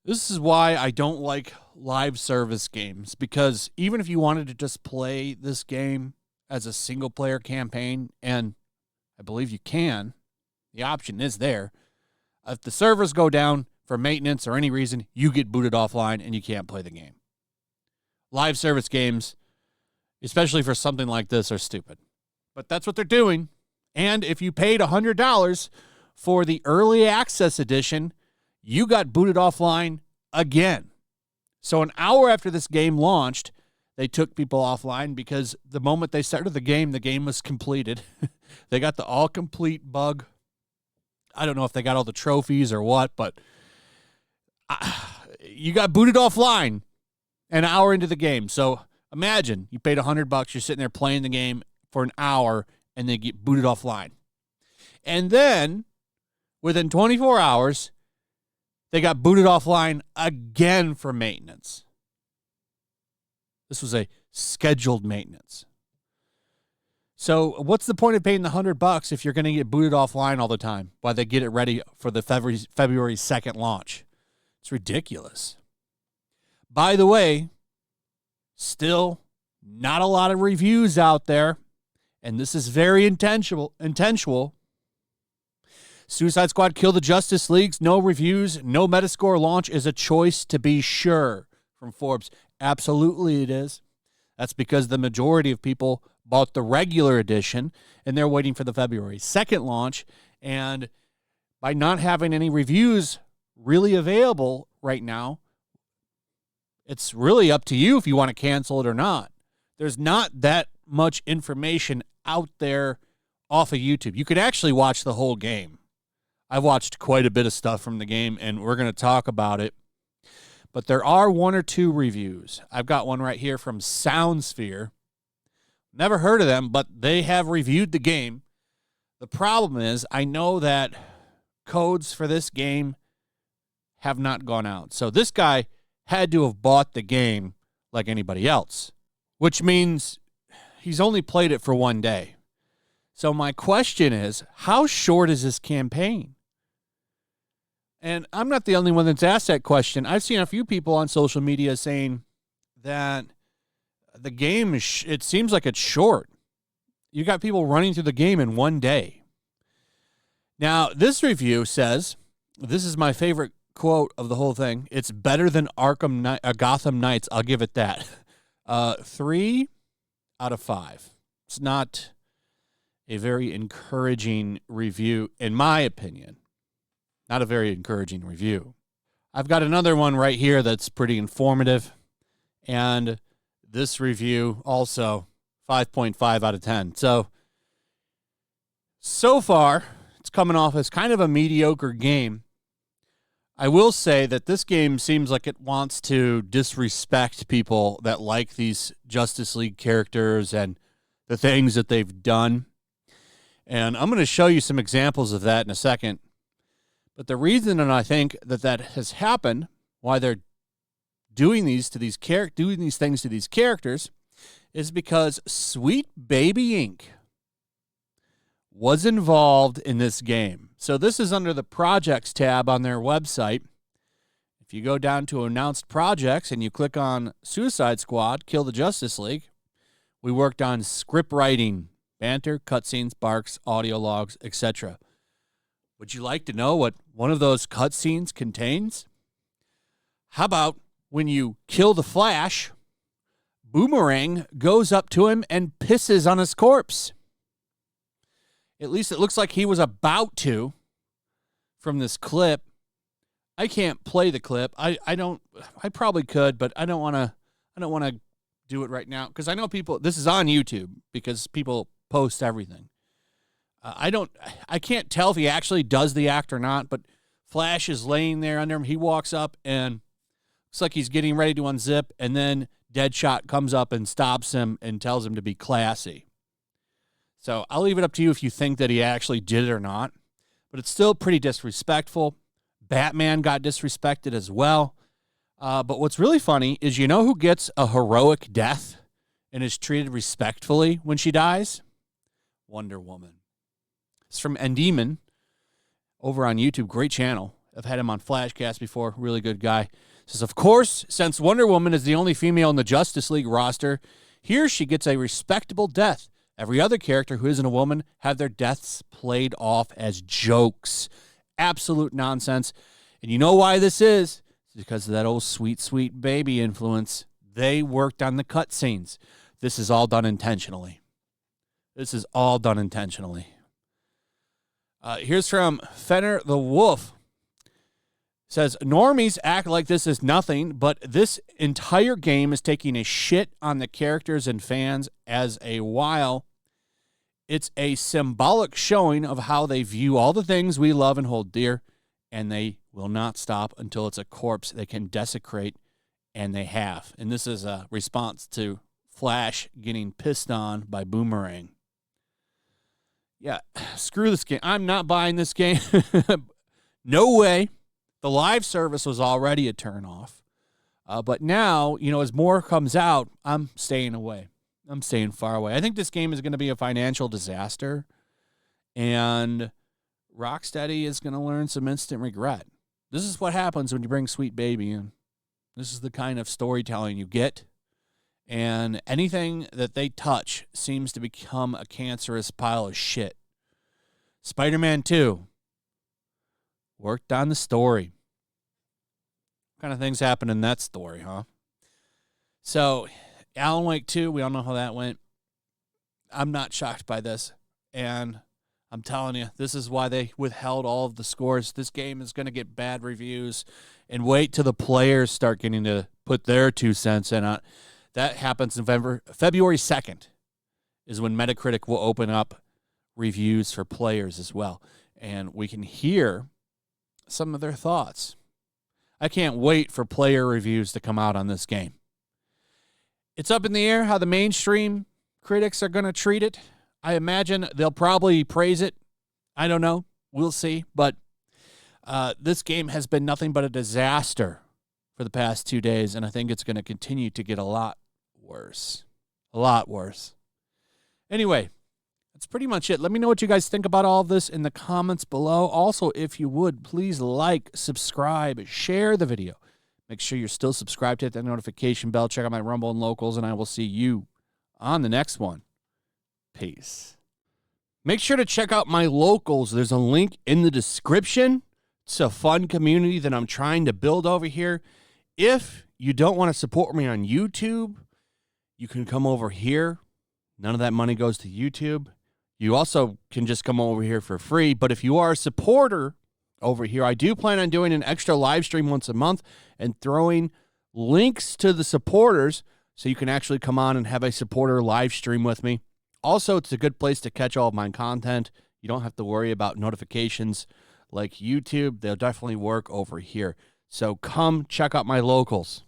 This is why I don't like live service games, because even if you wanted to just play this game as a single player campaign, and I believe you can, the option is there. If the servers go down for maintenance or any reason, you get booted offline and you can't play the game. Live service games, especially for something like this, are stupid. But that's what they're doing. And if you paid $100 for the early access edition, you got booted offline again. So an hour after this game launched, they took people offline because the moment they started the game was completed. They got the all-complete bug. I don't know if they got all the trophies or what, but you got booted offline an hour into the game. So imagine you paid $100, you're sitting there playing the game for an hour, and they get booted offline. And then, within 24 hours, they got booted offline again for maintenance. This was a scheduled maintenance. So what's the point of paying the $100 if you're going to get booted offline all the time while they get it ready for the February 2nd launch? It's ridiculous. By the way, still not a lot of reviews out there, and this is very intentional. Suicide Squad Kill the Justice League's no reviews, no Metascore launch is a choice to be sure, from Forbes. Absolutely it is. That's because the majority of people bought the regular edition, and they're waiting for the February 2nd launch. And by not having any reviews really available right now, it's really up to you if you want to cancel it or not. There's not that much information out there off of YouTube. You could actually watch the whole game. I've watched quite a bit of stuff from the game, and we're going to talk about it. But there are one or two reviews. I've got one right here from SoundSphere. Never heard of them, but they have reviewed the game. The problem is, I know that codes for this game have not gone out. So this guy had to have bought the game like anybody else, which means he's only played it for one day. So my question is, how short is this campaign? And I'm not the only one that's asked that question. I've seen a few people on social media saying that the game, it seems like it's short. You got people running through the game in one day. Now, this review says, this is my favorite quote of the whole thing, it's better than Gotham Knights. I'll give it that. 3 out of 5. It's not a very encouraging review, in my opinion. Not a very encouraging review. I've got another one right here that's pretty informative, and this review also 5.5 out of 10. So far, it's coming off as kind of a mediocre game. I will say that this game seems like it wants to disrespect people that like these Justice League characters and the things that they've done. And I'm going to show you some examples of that in a second. But the reason, and I think that has happened, why they're doing these things to these characters, is because Sweet Baby Inc. was involved in this game. So this is under the projects tab on their website. If you go down to announced projects and you click on Suicide Squad, Kill the Justice League, we worked on script writing, banter, cutscenes, barks, audio logs, etc. Would you like to know what one of those cutscenes contains? How about when you kill the Flash, Boomerang goes up to him and pisses on his corpse? At least it looks like he was about to from this clip. I can't play the clip. I probably could, but I don't want to do it right now because I know people, this is on YouTube because people post everything. I can't tell if he actually does the act or not, but Flash is laying there under him. He walks up and looks like he's getting ready to unzip, and then Deadshot comes up and stops him and tells him to be classy. So I'll leave it up to you if you think that he actually did it or not, but it's still pretty disrespectful. Batman got disrespected as well. But what's really funny is, you know who gets a heroic death and is treated respectfully when she dies? Wonder Woman. It's from Endymion over on YouTube. Great channel. I've had him on Flashcast before. Really good guy. Says, of course, since Wonder Woman is the only female in the Justice League roster, here she gets a respectable death. Every other character who isn't a woman have their deaths played off as jokes. Absolute nonsense. And you know why this is? It's because of that old sweet, sweet baby influence. They worked on the cutscenes. This is all done intentionally. This is all done intentionally. Here's from Fenner the Wolf. Says, normies act like this is nothing, but this entire game is taking a shit on the characters and fans as a while. It's a symbolic showing of how they view all the things we love and hold dear, and they will not stop until it's a corpse they can desecrate, and they have. And this is a response to Flash getting pissed on by Boomerang. Yeah, screw this game. I'm not buying this game. No way. The live service was already a turnoff. But now, as more comes out, I'm staying away. I'm staying far away. I think this game is going to be a financial disaster. And Rocksteady is going to learn some instant regret. This is what happens when you bring Sweet Baby in. This is the kind of storytelling you get. And anything that they touch seems to become a cancerous pile of shit. Spider-Man 2 worked on the story. What kind of things happen in that story, huh? So, Alan Wake 2, we all know how that went. I'm not shocked by this. And I'm telling you, this is why they withheld all of the scores. This game is going to get bad reviews. And wait till the players start getting to put their 2 cents in on it. That happens February 2nd is when Metacritic will open up reviews for players as well. And we can hear some of their thoughts. I can't wait for player reviews to come out on this game. It's up in the air how the mainstream critics are going to treat it. I imagine they'll probably praise it. I don't know. We'll see. But this game has been nothing but a disaster for the past 2 days, and I think it's going to continue to get a lot worse. A lot worse. Anyway, that's pretty much it. Let me know what you guys think about all of this in the comments below. Also, if you would, please like, subscribe, share the video. Make sure you're still subscribed, hit that notification bell, check out my Rumble and Locals, and I will see you on the next one. Peace. Make sure to check out my Locals. There's a link in the description. It's a fun community that I'm trying to build over here. If you don't want to support me on YouTube, you can come over here. None of that money goes to YouTube. You also can just come over here for free. But if you are a supporter over here, I do plan on doing an extra live stream once a month and throwing links to the supporters so you can actually come on and have a supporter live stream with me. Also, it's a good place to catch all of my content. You don't have to worry about notifications like YouTube. They'll definitely work over here. So come check out my Locals.